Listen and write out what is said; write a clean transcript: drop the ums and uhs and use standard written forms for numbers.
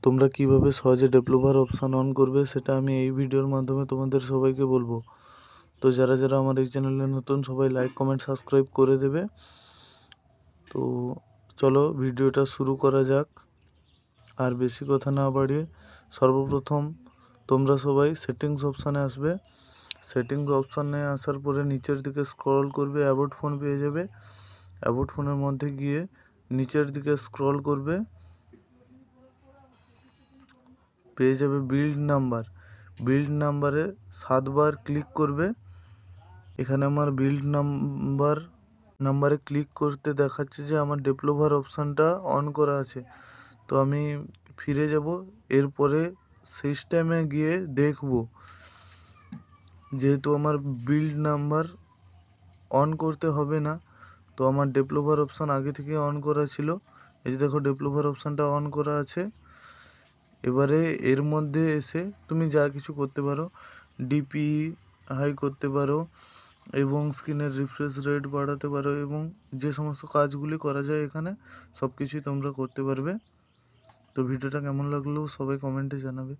তোমরা কিভাবে সহজে ডেভেলপার অপশান অন করবে সেটা আমি এই ভিডিওর মাধ্যমে তোমাদের সবাইকে বলবো। তো যারা যারা আমার এই চ্যানেলে নতুন সবাই লাইক কমেন্ট সাবস্ক্রাইব করে দেবে। তো চলো ভিডিওটা শুরু করা যাক। আর বেশি কথা না বাড়িয়ে সর্বপ্রথম তোমরা সবাই সেটিংস অপশানে আসবে। সেটিংস অপশানে আসার পরে নিচের দিকে স্ক্রল করবে, অ্যাবাউট ফোন পেয়ে যাবে। অ্যাবাউট ফোনের মধ্যে গিয়ে নিচের দিকে স্ক্রল করবে, পেয়ে যাবে বিল্ড নাম্বার। বিল্ড নাম্বারে 7 বার ক্লিক করবে। এখানে আমার বিল্ড নাম্বারে ক্লিক করতে দেখাচ্ছে যে আমার ডেভেলপার অপশানটা অন করা আছে। তো আমি ফিরে যাব, এরপরে সিস্টেমে গিয়ে দেখব। যেহেতু আমার বিল্ড নাম্বার অন করতে হবে না, তো আমার ডেভেলপার অপশান আগে থেকে অন করা ছিল। এই যে দেখো ডেভেলপার অপশানটা অন করা আছে। এবারে এর মধ্যে এসে তুমি যা কিছু করতে পারো, ডিপি হাই করতে পারো এবং স্ক্রিনের রিফ্রেশ রেট বাড়াতে পারো এবং যে সমস্ত কাজগুলি করা যায় এখানে সব কিছুই তোমরা করতে পারবে। তো ভিডিওটা কেমন লাগলো সবাই কমেন্টে জানাবে।